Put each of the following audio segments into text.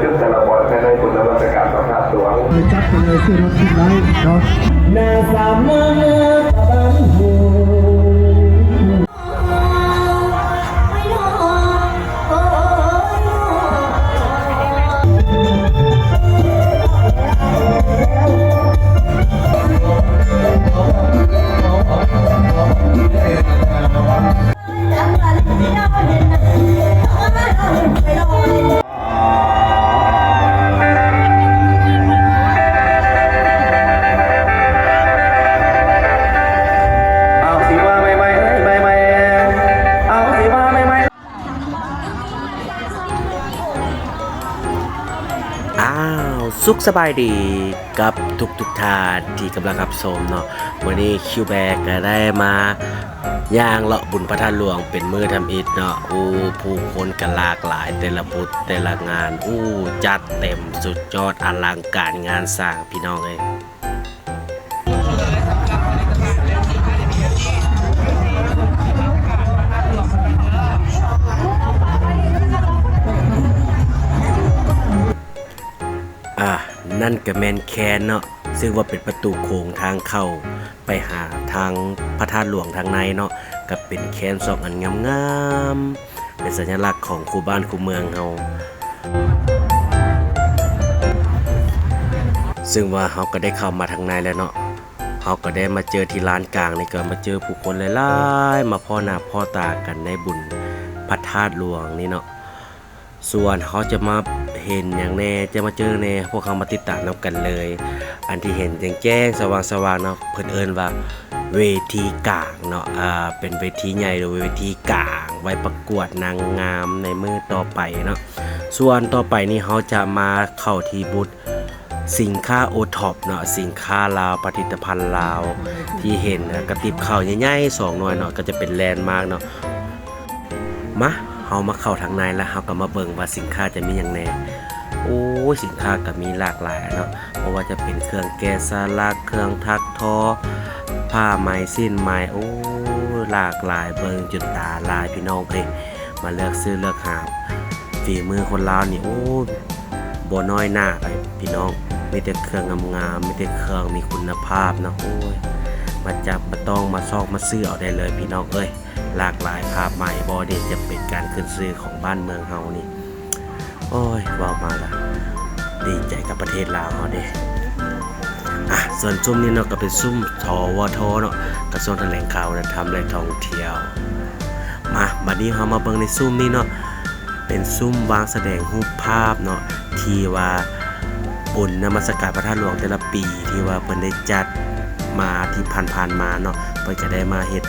ยุทธ์แต่ละบทในบุญนมัสการพระธาตุหลวงจับไปเลยซื้อรถที่ไหนเนาะนาสามนาตะบันหูสุขสบายดีกับทุกท่านที่กำลังรับชมเนาะวันนี้คิวแบกก็ได้มาย่างเลาะบุญพระธาตุหลวงเป็นมือทำอิฐเนาะผู้คนกันหลากหลายแต่ละบุญแต่ละงานจัดเต็มสุดยอดอลังการงานสร้างพี่น้องเลยนั่นก็แมนแคนเนาะซึ่งว่าเป็นประตูโค้งทางเข้าไปหาทางพระธาตุหลวงทางในเนาะก็เป็นแคน2อันงามๆเป็นสัญลักษณ์ของคู่บ้านคู่เมืองเฮาซึ่งว่าเฮาก็ได้เข้ามาทางในแล้วเนาะเฮาก็ได้มาเจอที่ลานกลางนี่ก็มาเจอผู้คนหลายๆมาพ่อหน้าพ่อตากันในบุญพระธาตุหลวงนี่เนาะส่วนเขาจะมาเห็นอย่างแน่จะมาเจอแน่พวกเขามาติดตามนำกันเลยอันที่เห็นแจ้งสว่างเนาะเพิ่นเอิ้นว่าเวทีกลางเนาะเป็นเวทีใหญ่หรือเวทีกลางไว้ประกวดนางงามในมือต่อไปเนาะส่วนต่อไปนี่เขาจะมาเข้าที่บูธสินค้าโอท็อปเนาะสินค้าลาวผลิตภัณฑ์ลาวที่เห็นกระติบข้าวใหญ่ๆ2หน่วยเนาะก็จะเป็นแลนด์มาร์คเนาะมาเฮามาเข้าทางในแล้วเฮาก็มาเบิ่งว่าสินค้าจะมีอย่างแน่สินค้าก็มีหลากหลายเนาะเพราะว่าจะเป็นเครื่องแกะสลักเครื่องทักทอผ้าไหมสิ้นไหมหลากหลายเบิ่งจนตาลายพี่น้องมาเลือกซื้อเลือกหาฝีมือคนลาวนี่บ่น้อยหน้าเลยพี่น้องมีแต่เครื่องงามๆมีแต่เครื่องมีคุณภาพเนาะมาจับมาต้องมาซอกมาซื้อเอาได้เลยพี่น้องหลากหลายภาพใหม่บอดี้จะเป็นการขึ้นซื้อของบ้านเมืองเฮานี่ว่ามาละดีใจกับประเทศลาวเฮาเด้ส่วนซุ้มนี้เนาะก็เป็นซุ้มทวทเนาะกระทรวงแถลงข่าวและทำและท่องเที่ยวมาบัดนี้เฮามาเบิ่งในซุ้มนี้เนาะเป็นซุ้มวางแสดงรูปภาพเนาะที่ว่าบุญนมัสการพระธาตุหลวงแต่ละปีที่ว่าเพิ่นได้จัดมาที่ผ่านๆมาเนาะเพิ่นก็ได้มาเฮ็ด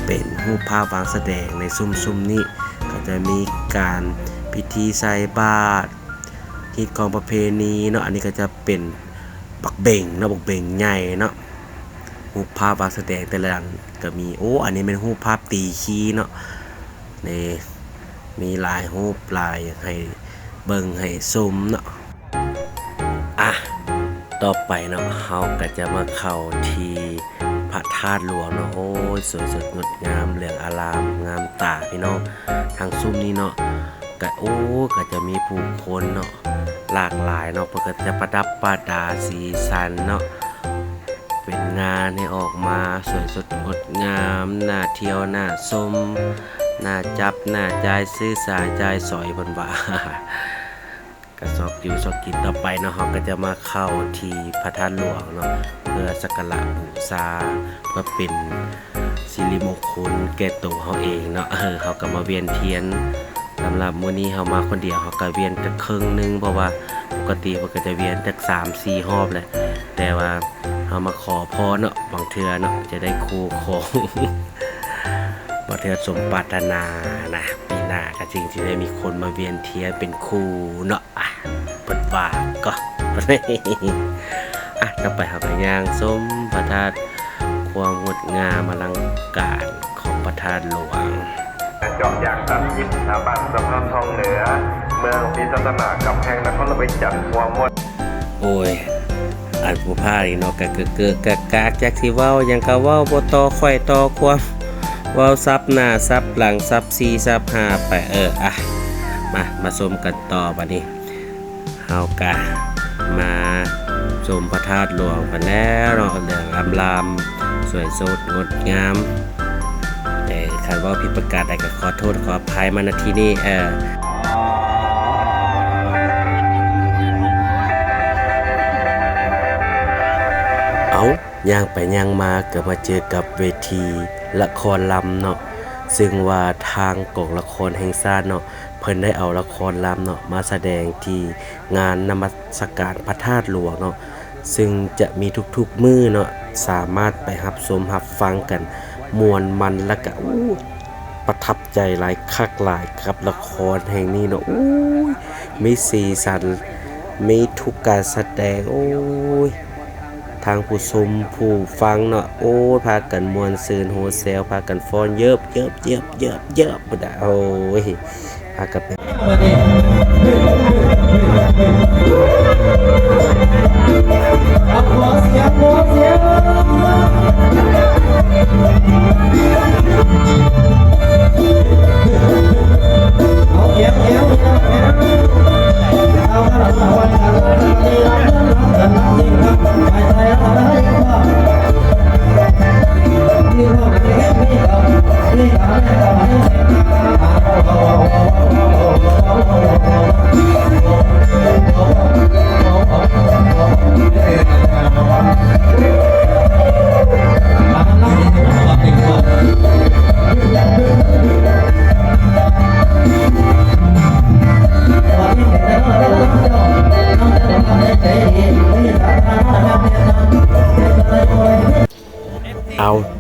เป็นรูปภาพวางแสดงในซุ้มนี้ก็จะมีการพิธีใส่บาตรฮิตกองประเพณีเนาะอันนี้ก็จะเป็นบักเบ่งเนาะบักเบ่งใหญ่เนาะรูปภาพวางแสดงแต่ละอย่างก็มีอันนี้เป็นรูปภาพตีขี้เนาะนี่มีลายรูปลายให้เบิ่งให้ชมเนาะต่อไปเนาะเฮาก็จะมาเข้าที่พระธาตุหลวงเนาะสวยสดงดงามเหลืองอารามงามตาพี่น้องทางซุ้มนี้เนาะก็จะมีผู้คนเนาะหลากหลายเนาะเพื่อจะประดับประดาสีสันเนาะเป็นงานให้ออกมาสวยสดงดงามน่าเที่ยวน่าชมน่าจับน่าจ่ายซื้อสายจ่ายสอยบนว่ากระสอบอยู่สอบกินต่อไปเนาะเขาก็จะมาเข้าที่พระธาตุหลวงเนาะเพื่อสักการะบูชาเพื่อเป็นสิริมงคลแก่ตัวเขาเองเนาะเขาก็มาเวียนเทียนสำหรับมื้อนี้เขามาคนเดียวเขาก็เวียนแต่ครึ่งนึงเพราะว่าปกติเขาก็จะเวียนแต่3-4 รอบเลยแต่ว่าเขามาขอพรเนาะบางเทื่อเนาะจะได้คู่ของบางเทื่อสมปรารถนานะปีหน้าก็จริงที่ได้มีคนมาเวียนเทียนเป็นคู่เนาะเปิดว่าก็ต่อไปเขาก็ย่างส้มพระธาตุความงดงามอลังการของพระธาตุหลวงเจาะยางตัดยิบสถาบันสะพานทองเหนือเมืองพิศนากับแห่งนครเราไปจัดหัวมดอันผู้พานี่เนาะกะกากจากที่เว้ายังก็เว้าบ่ต่อค่อยต่อความเว้าซับหน้าซับหลังซับ4ซับ5ไปมาชมกันต่อบัดนี้ เฮากะมาชมพระธาตุหลวงกันแล้วเนาะเรื่องลำสวยสดงดงามแต่คันว่าผิดประกาศใดก็ขอโทษขออภัยมาณที่นี่ย่างไปย่างมาก็มาเจอกับเวทีละครลำเนาะซึ่งว่าทางกองละครแห่งชาติเนาะเพิ่นได้เอาละครลำเนาะมาแสดงที่งานนมัสการพระธาตุหลวงเนาะซึ่งจะมีทุกๆมื้อเนาะสามารถไปรับชมรับฟังกันมวนมันและก็ประทับใจหลายคักหลายกับละครแห่งนี้เนาะมีสีสันมีทุกการแสดงทางผู้ชมผู้ฟังเนาะพากันมวนซืนโฮเซลพากันฟ้อนเยิบบ่ได้พากัน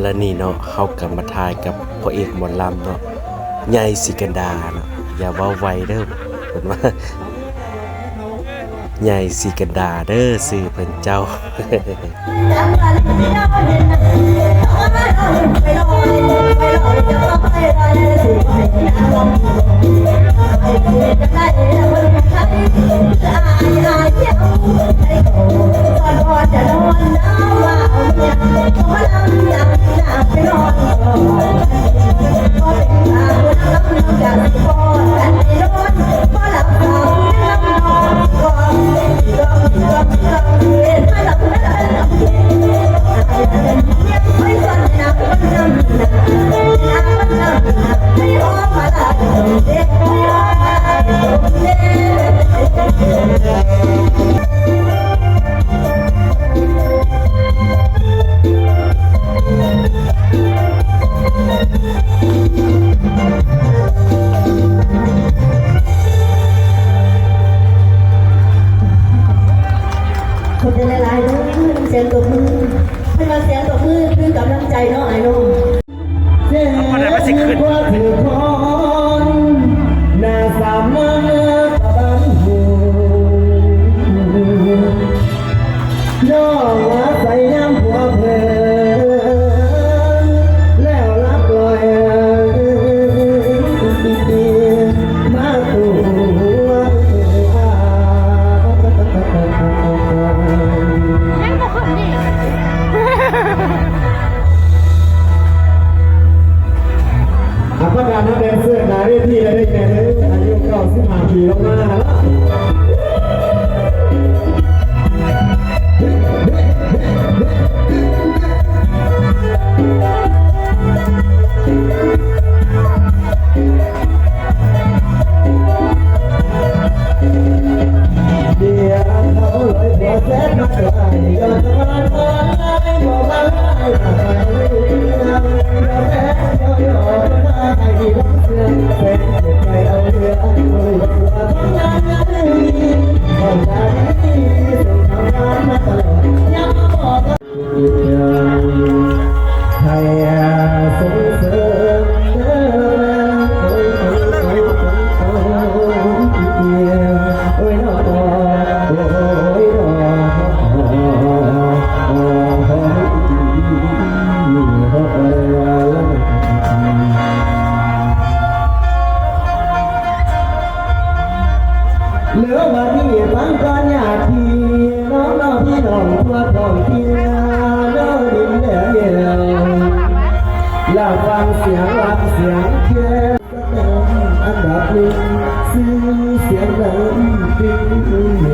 และนี่เนาะเฮากลับมาทายกับพ่อเอกหมอลำเนาะใหญ่สิกันดาเนาะอย่าว่าไวเด้อเพิ่นว่าใหญ่สิกันดาเด้อชื่อเพิ่นเจ้าเสียงตบมือให้มาเสียงตบมือคือกำลังใจเนาะไอ้น้องเอาได้มาสิขึ้นนาสามเมื่อตะบันหูน้องอาศัยน้ำหัวเพลินแล้วรับลอยมาตัวประกาศนักเรียนเสื้อหนาเวทีเลยได้แก่เลยอายุ95 ปีลงมาแล้วเดี๋ยวเขาเลยหัวแสนมาไกลก็จะมาทอนไล่บอกมาไล่ทำไมไม่รู้เราแพ้ย่อให้ดีรักเสื่อมเส้นเจ็บใจเอาเรือเอาหัวทำงานของใจส่งทำงานมาตลอดยังบอกให้ส่งเสริมเหลือวันนี้ฟังก่อนญาติน้องพี่น้องทั่วท้องถิ่นน้องดินแดนเดียวอยากฟังเสียงรักเสียงแค่แสดงอันดับหนึ่งซื้อเสียงดังปิ้ง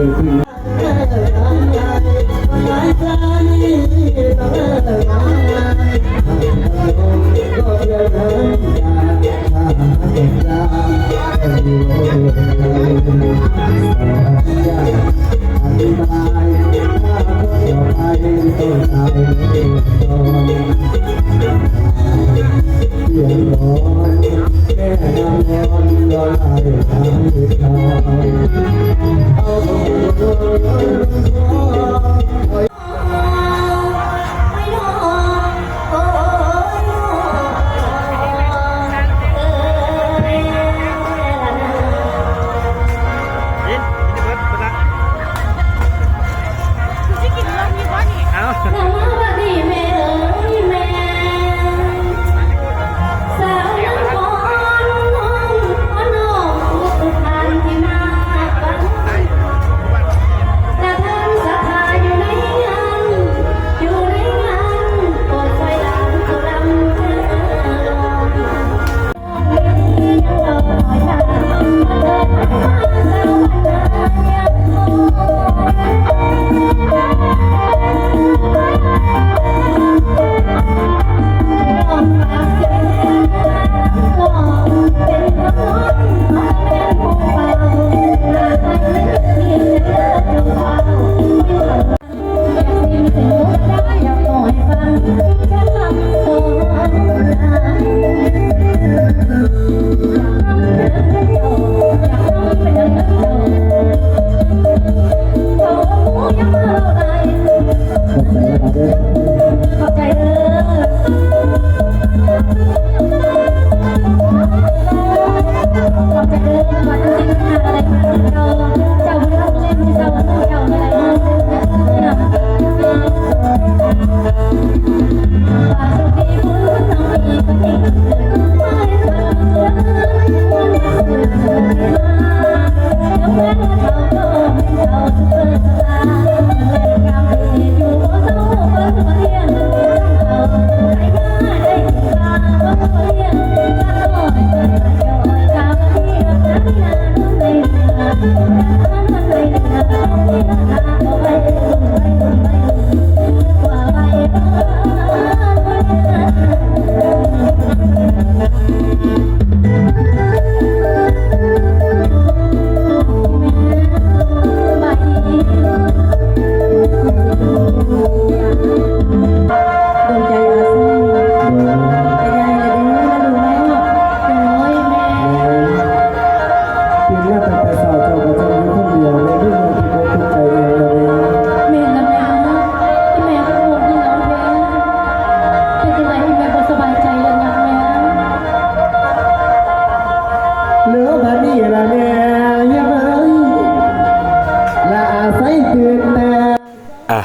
อ่ะ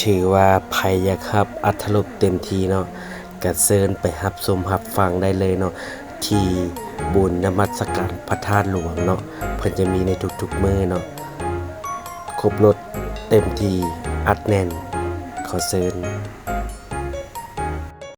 ถือว่าใครอยากรับอัธรสเต็มทีเนาะก็เชิญไปรับชมรับฟังได้เลยเนาะที่บุญนมัสการพระธาตุหลวงเนาะเพิ่นจะมีในทุกๆมื้อเนาะครบรถเต็มทีอัดแน่นขอเชิญ